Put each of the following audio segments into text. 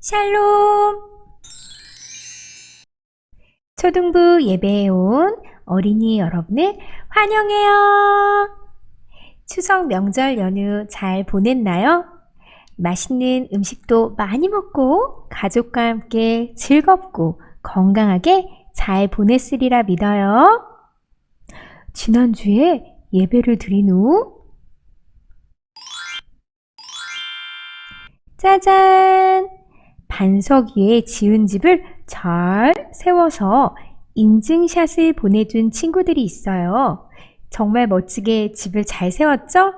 샬롬! 초등부 예배에 온 어린이 여러분을 환영해요. 추석 명절 연휴 잘 보냈나요? 맛있는 음식도 많이 먹고 가족과 함께 즐겁고 건강하게 잘 보냈으리라 믿어요. 지난주에 예배를 드린 후 짜잔! 반석 위에 지은 집을 잘 세워서 인증샷을 보내준 친구들이 있어요. 정말 멋지게 집을 잘 세웠죠?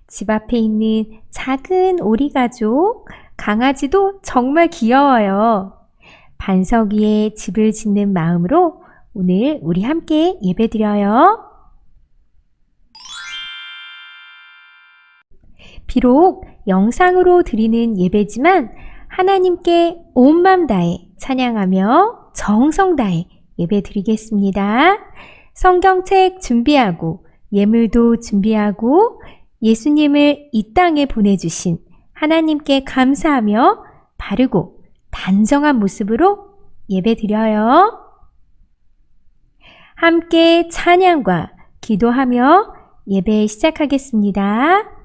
집 앞에 있는 작은 오리 가족, 강아지도 정말 귀여워요. 반석 위에 집을 짓는 마음으로 오늘 우리 함께 예배드려요. 비록 영상으로 드리는 예배지만 하나님께 온 맘 다해 찬양하며 정성 다해 예배 드리겠습니다. 성경책 준비하고 예물도 준비하고 예수님을 이 땅에 보내주신 하나님께 감사하며 바르고 단정한 모습으로 예배 드려요. 함께 찬양과 기도하며 예배 시작하겠습니다.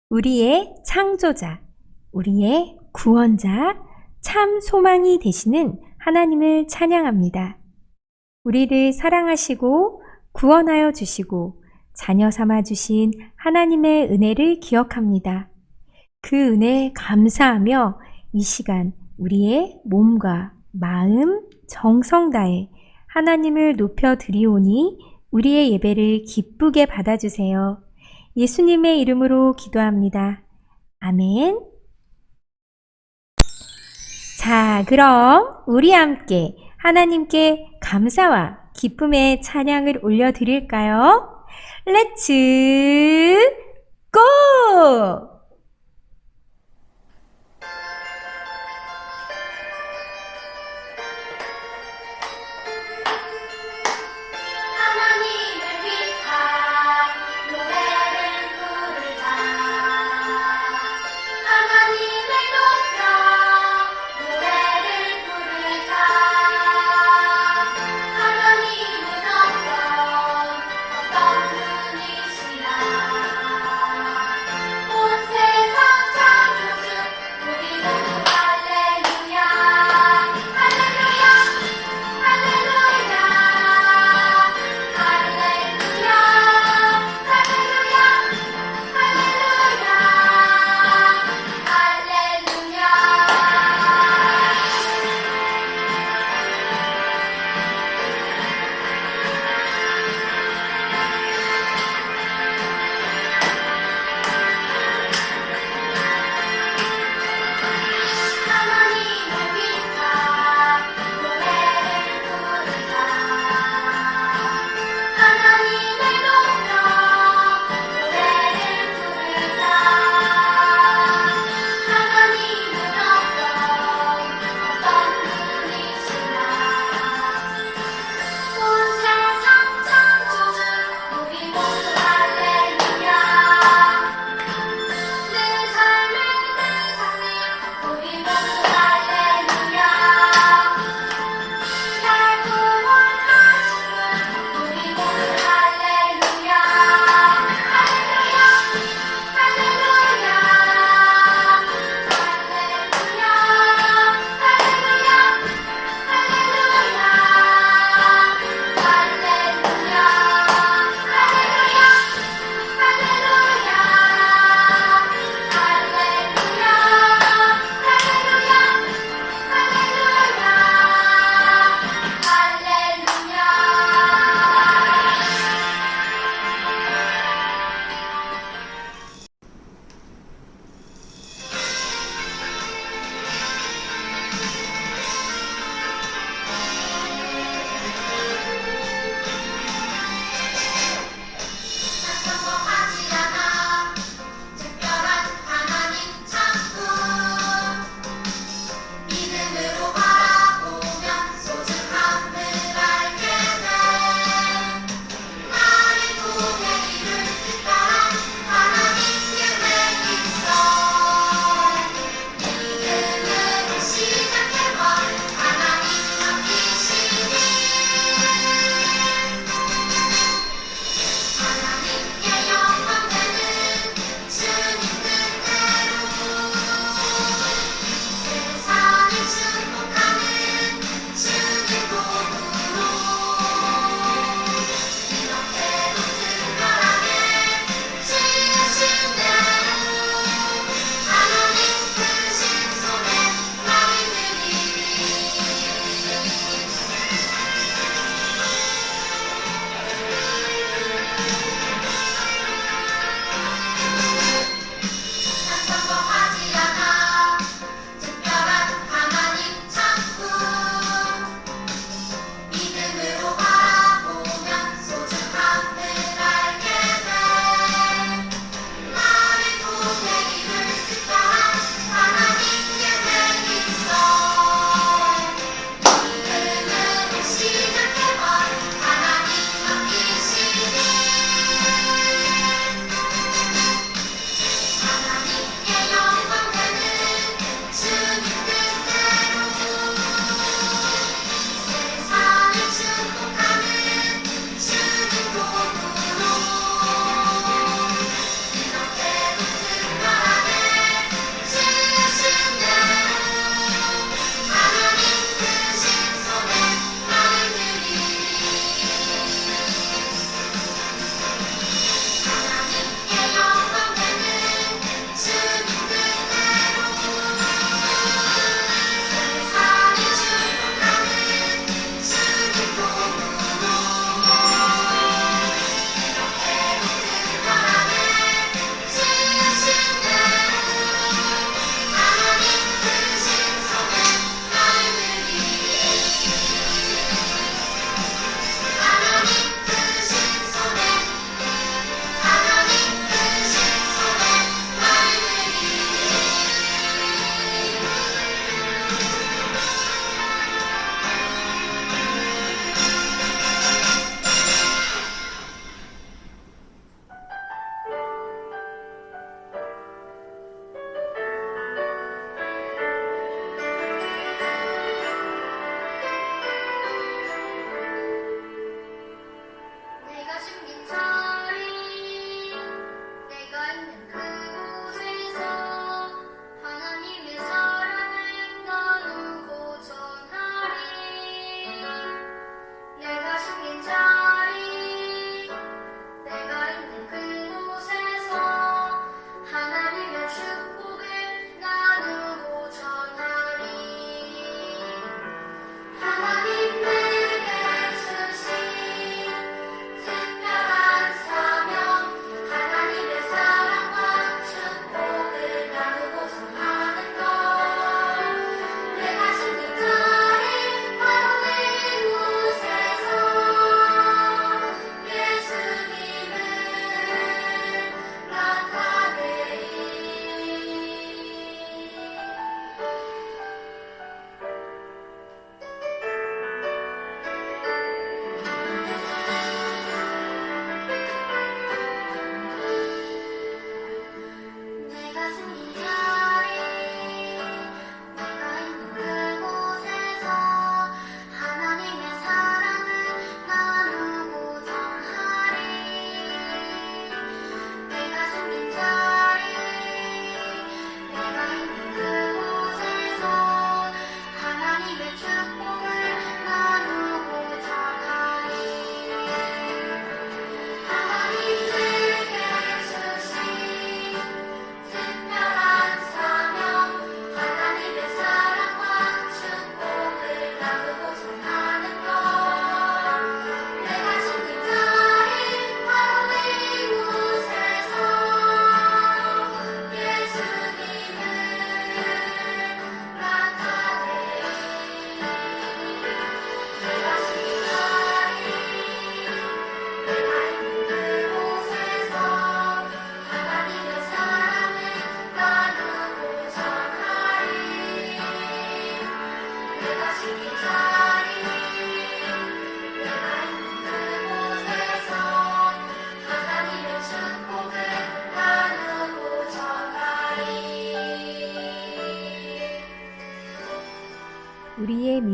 우리의 창조자, 우리의 구원자, 참 소망이 되시는 하나님을 찬양합니다. 우리를 사랑하시고 구원하여 주시고 자녀 삼아 주신 하나님의 은혜를 기억합니다. 그 은혜에 감사하며 이 시간 우리의 몸과 마음, 정성 다해 하나님을 높여 드리오니 우리의 예배를 기쁘게 받아주세요. 예수님의 이름으로 기도합니다. 아멘. 자, 그럼 우리 함께 하나님께 감사와 기쁨의 찬양을 올려드릴까요? 렛츠 고!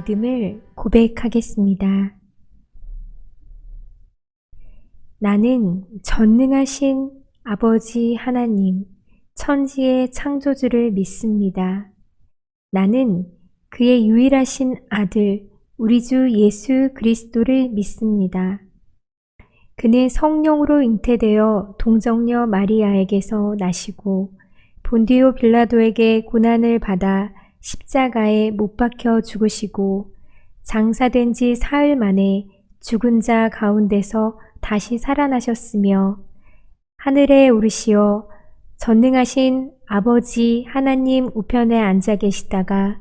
믿음을 고백하겠습니다. 나는 전능하신 아버지 하나님, 천지의 창조주를 믿습니다. 나는 그의 유일하신 아들, 우리 주 예수 그리스도를 믿습니다. 그는 성령으로 잉태되어 동정녀 마리아에게서 나시고 본디오 빌라도에게 고난을 받아 십자가에 못 박혀 죽으시고 장사된 지 사흘 만에 죽은 자 가운데서 다시 살아나셨으며 하늘에 오르시어 전능하신 아버지 하나님 우편에 앉아 계시다가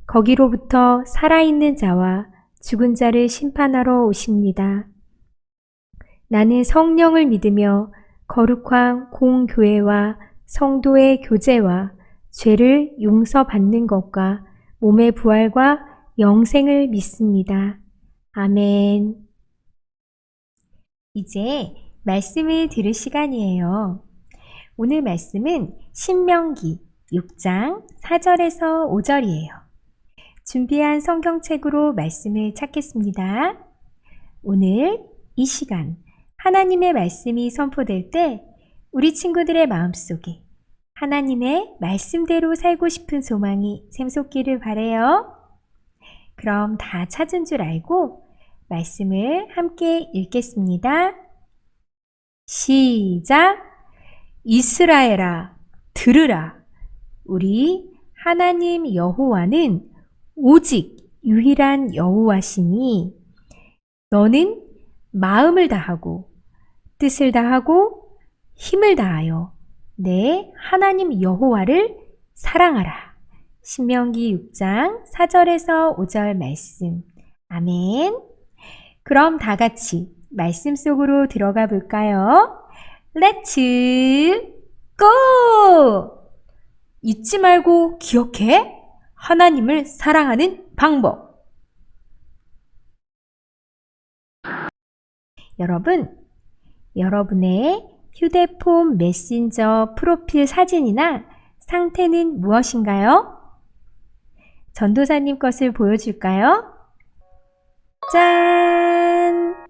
거기로부터 살아있는 자와 죽은 자를 심판하러 오십니다. 나는 성령을 믿으며 거룩한 공교회와 성도의 교제와 죄를 용서받는 것과 몸의 부활과 영생을 믿습니다. 아멘. 이제 말씀을 들을 시간이에요. 오늘 말씀은 신명기 6장 4절에서 5절이에요. 준비한 성경책으로 말씀을 찾겠습니다. 오늘 이 시간 하나님의 말씀이 선포될 때 우리 친구들의 마음속에 하나님의 말씀대로 살고 싶은 소망이 샘솟기를 바라요. 그럼 다 찾은 줄 알고 말씀을 함께 읽겠습니다. 시작! 이스라엘아, 들으라. 우리 하나님 여호와는 오직 유일한 여호와시니 너는 마음을 다하고 뜻을 다하고 힘을 다하여 내 하나님 여호와를 사랑하라. 신명기 6장 4절에서 5절 말씀. 아멘. 그럼 다 같이 말씀 속으로 들어가 볼까요? 렛츠 고! 잊지 말고 기억해. 하나님을 사랑하는 방법. 여러분, 여러분의 휴대폰 메신저 프로필 사진이나 상태는 무엇인가요? 전도사님 것을 보여줄까요? 짠!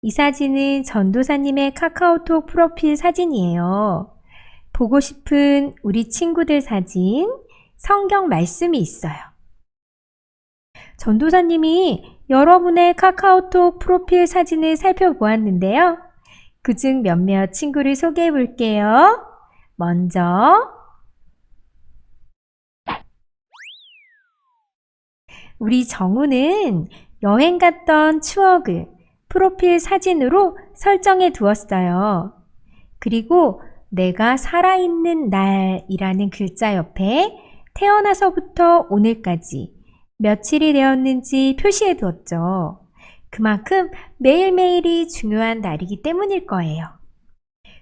이 사진은 전도사님의 카카오톡 프로필 사진이에요. 보고 싶은 우리 친구들 사진, 성경 말씀이 있어요. 전도사님이 여러분의 카카오톡 프로필 사진을 살펴보았는데요. 그중 몇몇 친구를 소개해 볼게요. 먼저 우리 정우는 여행 갔던 추억을 프로필 사진으로 설정해 두었어요. 그리고 내가 살아있는 날이라는 글자 옆에 태어나서부터 오늘까지 며칠이 되었는지 표시해 두었죠. 그만큼 매일매일이 중요한 날이기 때문일 거예요.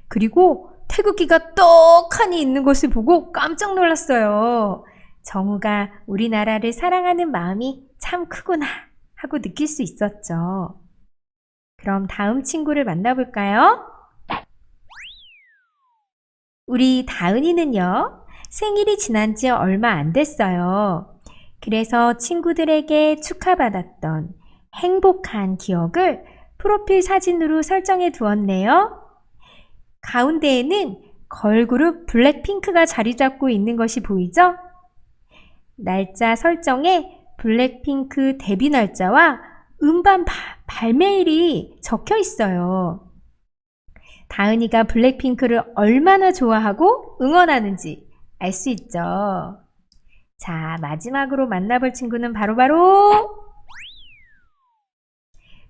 그리고 태극기가 떡하니 있는 것을 보고 깜짝 놀랐어요. 정우가 우리나라를 사랑하는 마음이 참 크구나 하고 느낄 수 있었죠. 그럼 다음 친구를 만나볼까요? 우리 다은이는요, 생일이 지난 지 얼마 안 됐어요. 그래서 친구들에게 축하받았던 행복한 기억을 프로필 사진으로 설정해 두었네요. 가운데에는 걸그룹 블랙핑크가 자리 잡고 있는 것이 보이죠? 날짜 설정에 블랙핑크 데뷔 날짜와 음반 발매일이 적혀 있어요. 다은이가 블랙핑크를 얼마나 좋아하고 응원하는지 알 수 있죠. 자, 마지막으로 만나볼 친구는 바로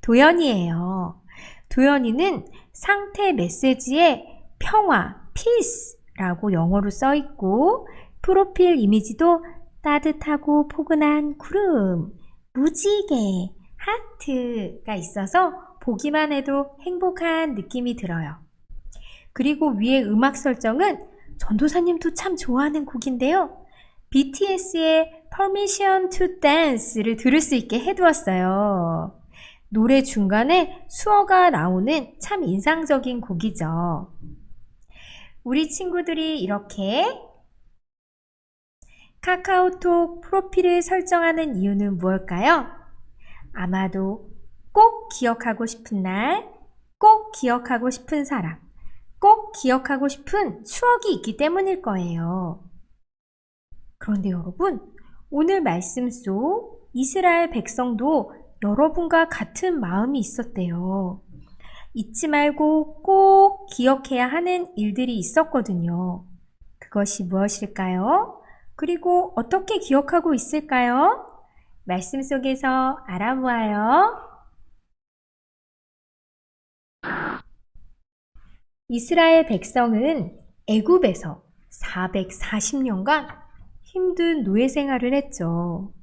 도연이에요. 도연이는 상태 메시지에 평화, peace라고 영어로 써 있고 프로필 이미지도 따뜻하고 포근한 구름, 무지개, 하트가 있어서 보기만 해도 행복한 느낌이 들어요. 그리고 위에 음악 설정은 전도사님도 참 좋아하는 곡인데요. BTS의 Permission to Dance를 들을 수 있게 해두었어요. 노래 중간에 수어가 나오는 참 인상적인 곡이죠. 우리 친구들이 이렇게 카카오톡 프로필을 설정하는 이유는 무엇일까요? 아마도 꼭 기억하고 싶은 날, 꼭 기억하고 싶은 사람, 꼭 기억하고 싶은 추억이 있기 때문일 거예요. 그런데 여러분, 오늘 말씀 속 이스라엘 백성도 여러분과 같은 마음이 있었대요. 잊지 말고 꼭 기억해야 하는 일들이 있었거든요. 그것이 무엇일까요? 그리고 어떻게 기억하고 있을까요? 말씀 속에서 알아보아요. 이스라엘 백성은 애굽에서 440년간 힘든 노예 생활을 했죠.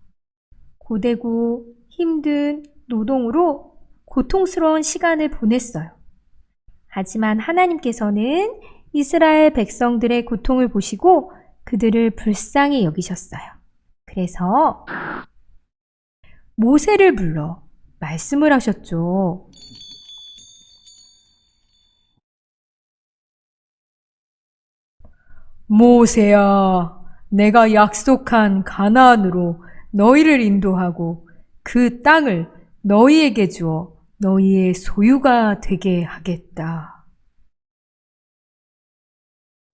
고되고 힘든 노동으로 고통스러운 시간을 보냈어요. 하지만 하나님께서는 이스라엘 백성들의 고통을 보시고 그들을 불쌍히 여기셨어요. 그래서 모세를 불러 말씀을 하셨죠. 모세야, 내가 약속한 가나안으로 너희를 인도하고 그 땅을 너희에게 주어 너희의 소유가 되게 하겠다.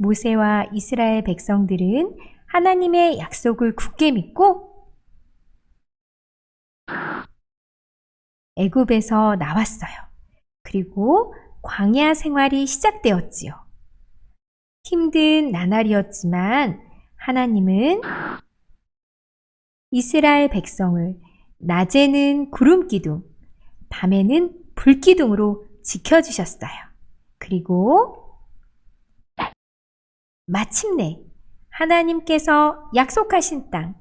모세와 이스라엘 백성들은 하나님의 약속을 굳게 믿고 애굽에서 나왔어요. 그리고 광야 생활이 시작되었지요. 힘든 나날이었지만 하나님은 이스라엘 백성을 낮에는 구름 기둥, 밤에는 불 기둥으로 지켜주셨어요. 그리고 마침내 하나님께서 약속하신 땅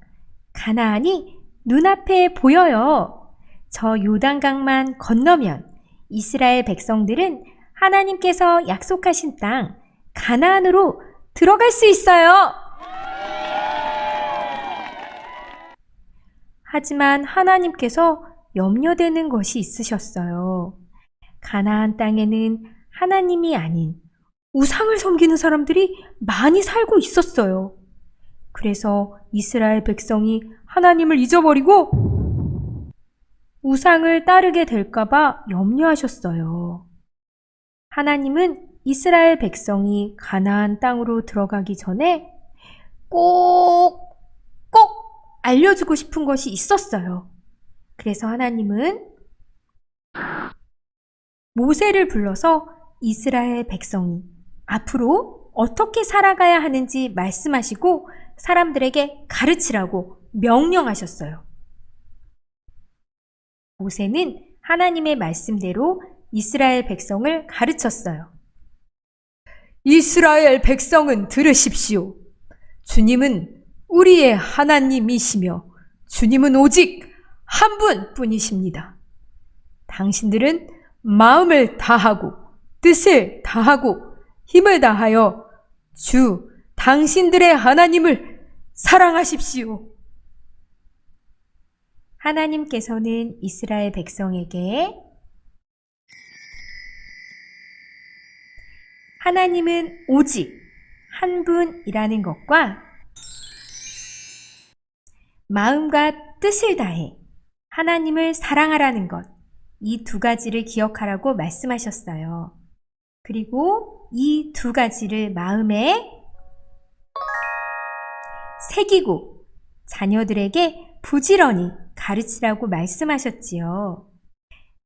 가나안이 눈앞에 보여요. 저 요단강만 건너면 이스라엘 백성들은 하나님께서 약속하신 땅 가나안으로 들어갈 수 있어요. 하지만 하나님께서 염려되는 것이 있으셨어요. 가나안 땅에는 하나님이 아닌 우상을 섬기는 사람들이 많이 살고 있었어요. 그래서 이스라엘 백성이 하나님을 잊어버리고 우상을 따르게 될까봐 염려하셨어요. 하나님은 이스라엘 백성이 가나안 땅으로 들어가기 전에 꼭 알려주고 싶은 것이 있었어요. 그래서 하나님은 모세를 불러서 이스라엘 백성이 앞으로 어떻게 살아가야 하는지 말씀하시고 사람들에게 가르치라고 명령하셨어요. 모세는 하나님의 말씀대로 이스라엘 백성을 가르쳤어요. 이스라엘 백성은 들으십시오. 주님은 우리의 하나님이시며 주님은 오직 한 분뿐이십니다. 당신들은 마음을 다하고 뜻을 다하고 힘을 다하여 주 당신들의 하나님을 사랑하십시오. 하나님께서는 이스라엘 백성에게 하나님은 오직 한 분이라는 것과 마음과 뜻을 다해 하나님을 사랑하라는 것, 이 두 가지를 기억하라고 말씀하셨어요. 그리고 이 두 가지를 마음에 새기고 자녀들에게 부지런히 가르치라고 말씀하셨지요.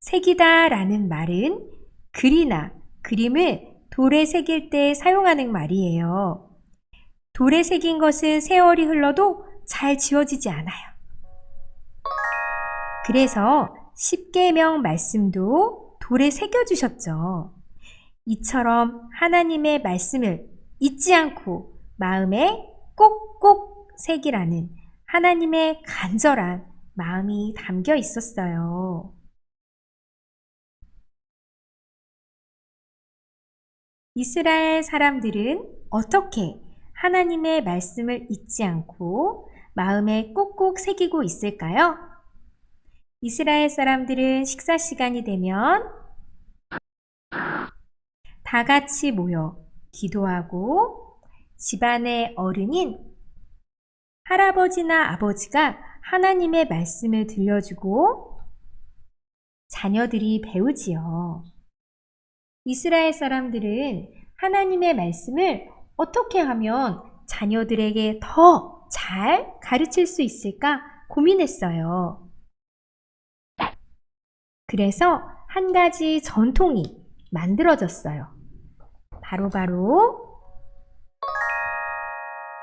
새기다 라는 말은 글이나 그림을 돌에 새길 때 사용하는 말이에요. 돌에 새긴 것은 세월이 흘러도 잘 지워지지 않아요. 그래서 십계명 말씀도 돌에 새겨주셨죠. 이처럼 하나님의 말씀을 잊지 않고 마음에 꼭꼭 새기라는 하나님의 간절한 마음이 담겨 있었어요. 이스라엘 사람들은 어떻게 하나님의 말씀을 잊지 않고 마음에 꼭꼭 새기고 있을까요? 이스라엘 사람들은 식사 시간이 되면 다 같이 모여 기도하고 집안의 어른인 할아버지나 아버지가 하나님의 말씀을 들려주고 자녀들이 배우지요. 이스라엘 사람들은 하나님의 말씀을 어떻게 하면 자녀들에게 더 잘 가르칠 수 있을까 고민했어요. 그래서 한 가지 전통이 만들어졌어요. 바로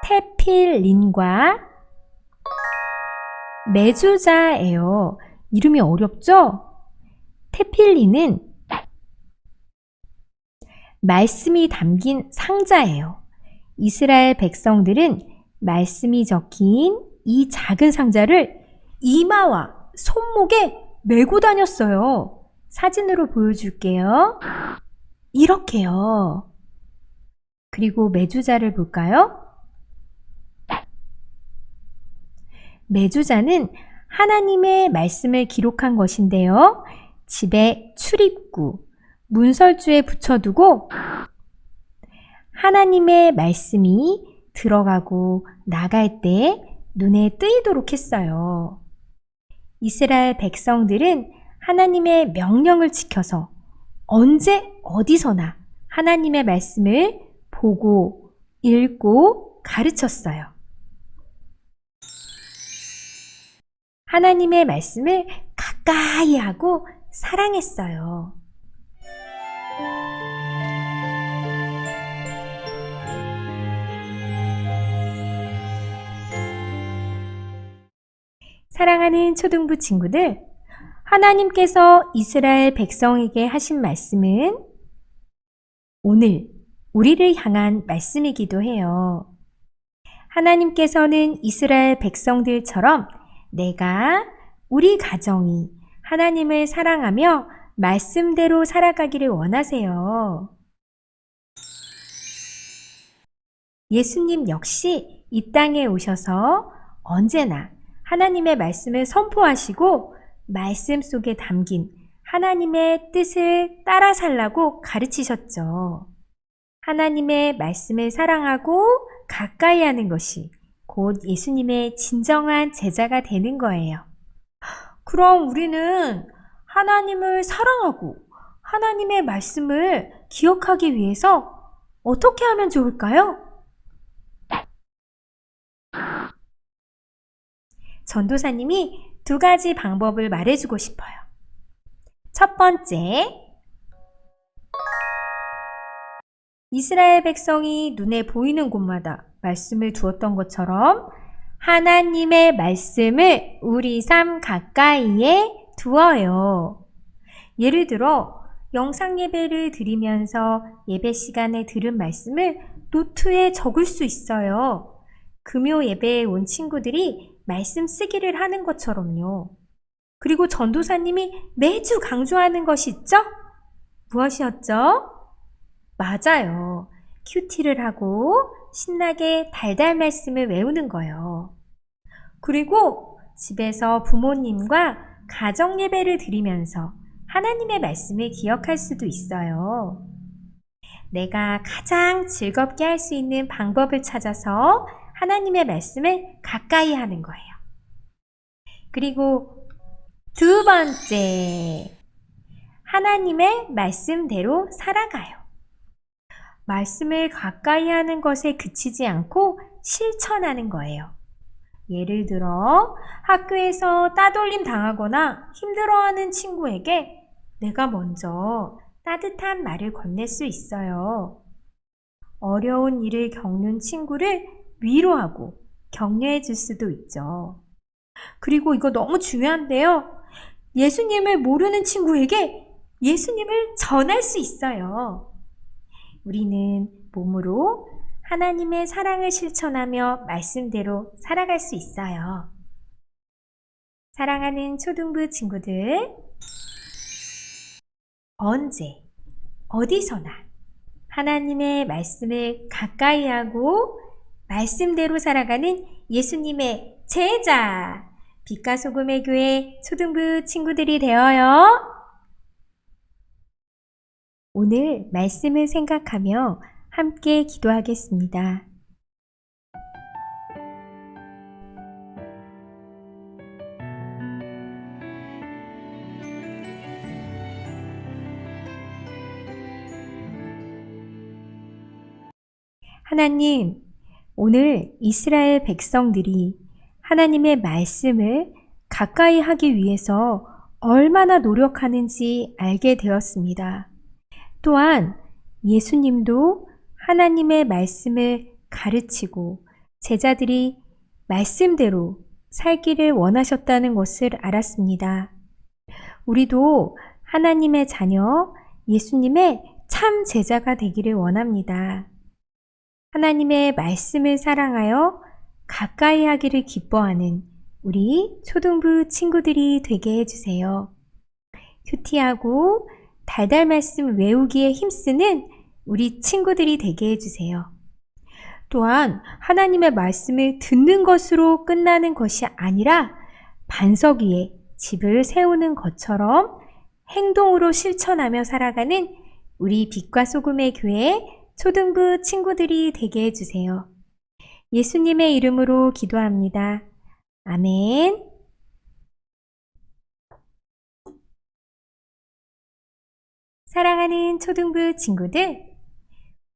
테필린과 메주자예요. 이름이 어렵죠? 테필린은 말씀이 담긴 상자예요. 이스라엘 백성들은 말씀이 적힌 이 작은 상자를 이마와 손목에 메고 다녔어요. 사진으로 보여줄게요. 이렇게요. 그리고 메주자를 볼까요? 메주자는 하나님의 말씀을 기록한 것인데요. 집의 출입구, 문설주에 붙여두고 하나님의 말씀이 들어가고 나갈 때 눈에 띄도록 했어요. 이스라엘 백성들은 하나님의 명령을 지켜서 언제 어디서나 하나님의 말씀을 보고 읽고 가르쳤어요. 하나님의 말씀을 가까이 하고 사랑했어요. 사랑하는 초등부 친구들, 하나님께서 이스라엘 백성에게 하신 말씀은 오늘 우리를 향한 말씀이기도 해요. 하나님께서는 이스라엘 백성들처럼 내가, 우리 가정이 하나님을 사랑하며 말씀대로 살아가기를 원하세요. 예수님 역시 이 땅에 오셔서 언제나 하나님의 말씀을 선포하시고 말씀 속에 담긴 하나님의 뜻을 따라 살라고 가르치셨죠. 하나님의 말씀을 사랑하고 가까이 하는 것이 곧 예수님의 진정한 제자가 되는 거예요. 그럼 우리는 하나님을 사랑하고 하나님의 말씀을 기억하기 위해서 어떻게 하면 좋을까요? 전도사님이 2가지 방법을 말해주고 싶어요. 첫 번째, 이스라엘 백성이 눈에 보이는 곳마다 말씀을 두었던 것처럼 하나님의 말씀을 우리 삶 가까이에 두어요. 예를 들어 영상 예배를 드리면서 예배 시간에 들은 말씀을 노트에 적을 수 있어요. 금요 예배에 온 친구들이 말씀 쓰기를 하는 것처럼요. 그리고 전도사님이 매주 강조하는 것이 있죠? 무엇이었죠? 맞아요. 큐티를 하고 신나게 달달 말씀을 외우는 거예요. 그리고 집에서 부모님과 가정 예배를 드리면서 하나님의 말씀을 기억할 수도 있어요. 내가 가장 즐겁게 할 수 있는 방법을 찾아서 하나님의 말씀을 가까이 하는 거예요. 그리고 2번째, 하나님의 말씀대로 살아가요. 말씀을 가까이 하는 것에 그치지 않고 실천하는 거예요. 예를 들어 학교에서 따돌림 당하거나 힘들어하는 친구에게 내가 먼저 따뜻한 말을 건넬 수 있어요. 어려운 일을 겪는 친구를 위로하고 격려해 줄 수도 있죠. 그리고 이거 너무 중요한데요. 예수님을 모르는 친구에게 예수님을 전할 수 있어요. 우리는 몸으로 하나님의 사랑을 실천하며 말씀대로 살아갈 수 있어요. 사랑하는 초등부 친구들, 언제, 어디서나 하나님의 말씀을 가까이 하고 말씀대로 살아가는 예수님의 제자, 빛과 소금의 교회 초등부 친구들이 되어요. 오늘 말씀을 생각하며 함께 기도하겠습니다. 하나님, 오늘 이스라엘 백성들이 하나님의 말씀을 가까이 하기 위해서 얼마나 노력하는지 알게 되었습니다. 또한 예수님도 하나님의 말씀을 가르치고 제자들이 말씀대로 살기를 원하셨다는 것을 알았습니다. 우리도 하나님의 자녀, 예수님의 참 제자가 되기를 원합니다. 하나님의 말씀을 사랑하여 가까이 하기를 기뻐하는 우리 초등부 친구들이 되게 해주세요. 큐티하고 달달 말씀 외우기에 힘쓰는 우리 친구들이 되게 해주세요. 또한 하나님의 말씀을 듣는 것으로 끝나는 것이 아니라 반석 위에 집을 세우는 것처럼 행동으로 실천하며 살아가는 우리 빛과 소금의 교회 초등부 친구들이 되게 해주세요. 예수님의 이름으로 기도합니다. 아멘. 사랑하는 초등부 친구들,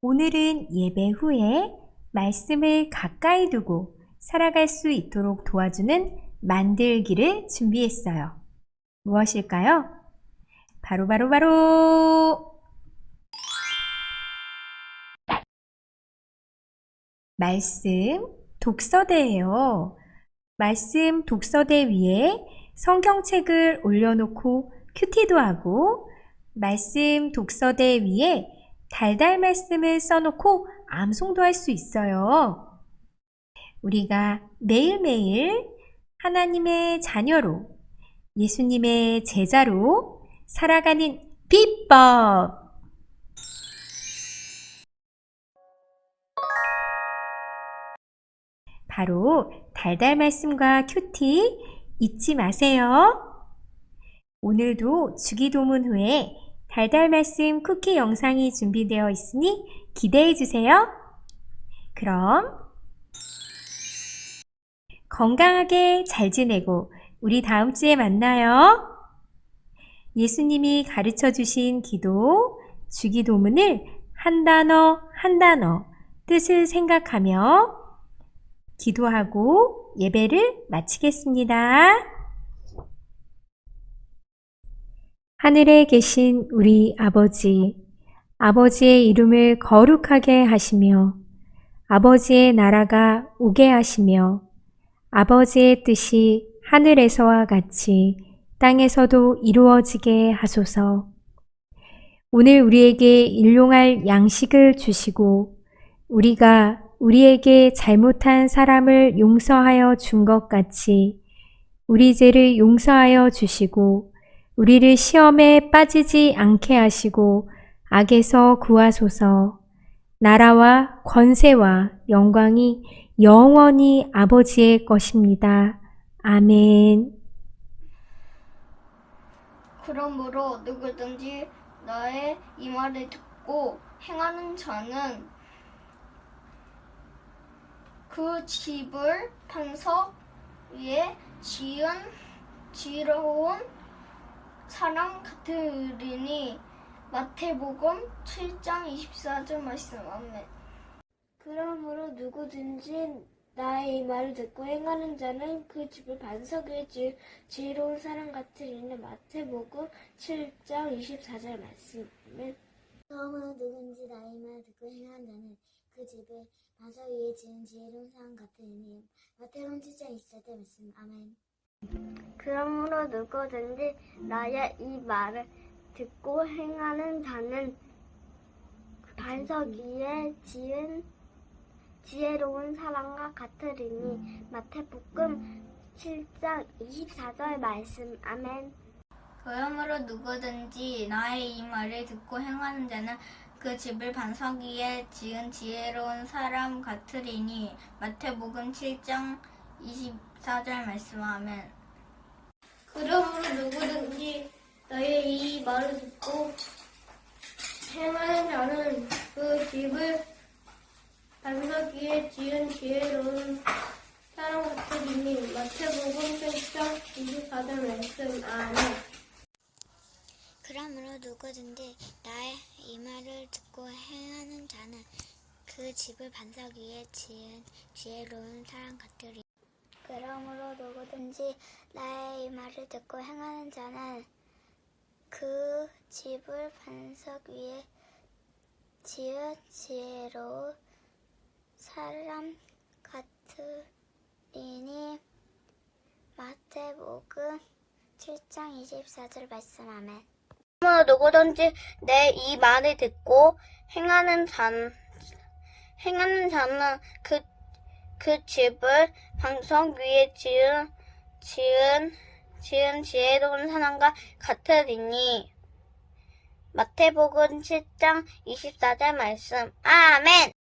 오늘은 예배 후에 말씀을 가까이 두고 살아갈 수 있도록 도와주는 만들기를 준비했어요. 무엇일까요? 바로 말씀 독서대예요. 말씀 독서대 위에 성경책을 올려놓고 큐티도 하고 말씀 독서대 위에 달달 말씀을 써놓고 암송도 할 수 있어요. 우리가 매일매일 하나님의 자녀로 예수님의 제자로 살아가는 비법! 바로 달달 말씀과 큐티 잊지 마세요. 오늘도 주기도문 후에 달달 말씀 쿠키 영상이 준비되어 있으니 기대해 주세요. 그럼 건강하게 잘 지내고 우리 다음 주에 만나요. 예수님이 가르쳐 주신 기도, 주기도문을 한 단어 한 단어 뜻을 생각하며 기도하고 예배를 마치겠습니다. 하늘에 계신 우리 아버지, 아버지의 이름을 거룩하게 하시며 아버지의 나라가 오게 하시며 아버지의 뜻이 하늘에서와 같이 땅에서도 이루어지게 하소서. 오늘 우리에게 일용할 양식을 주시고 우리가 우리에게 잘못한 사람을 용서하여 준 것 같이 우리 죄를 용서하여 주시고 우리를 시험에 빠지지 않게 하시고 악에서 구하소서. 나라와 권세와 영광이 영원히 아버지의 것입니다. 아멘. 그러므로 누구든지 나의 이 말을 듣고 행하는 자는 그 집을 반석 위에 지으러온 사람 같으리니. 마태복음 7장 24절 말씀. 아멘. 그러므로 누구든지 나의 이 말을 듣고 행하는 자는 그 집을 반석 위에 지으러온 사람 같으리니. 마태복음 7장 24절 말씀. 아멘. 그러므로 누구든지 나의 말을 듣고 행하는 자는 그 집을 반석 위에 지은 지혜로운 사람 같으니. 마태복음 7장 24절 말씀. 아멘. 그러므로 누구든지 나의 이 말을 듣고 행하는 자는 반석 위에 지은 지혜로운 사람과 같으리니. 마태복음 7장 24절 말씀. 아멘. 그러므로 누구든지 나의 이 말을 듣고 행하는 자는 그 집을 반석 위에 지은 지혜로운 사람 같으리니. 마태복음 7장 24절 말씀. 아멘. 그러므로 누구든지 나의 이 말을 듣고 행하는 자는 그 집을 반석 위에 지은 지혜로운 사람 같으리니. 마태복음 7장 24절 말씀. 아멘. 그러므로 누구든지 나의 이 말을 듣고 행하는 자는 그 그 집을 반석 위에 지은 지혜로운 사람 같으리. 그러므로 누구든지 나의 이 말을 듣고 행하는 자는 그 집을 반석 위에 지은 지혜로운 사람 같으리니. 마태복음 7장 24절 말씀. 아멘. 그러므로 누구든지 내 이 말을 듣고 행하는 자는 그 집을 반석 위에 지은 지혜로운 사람과 같으리니. 마태복음 7장 24절 말씀. 아멘.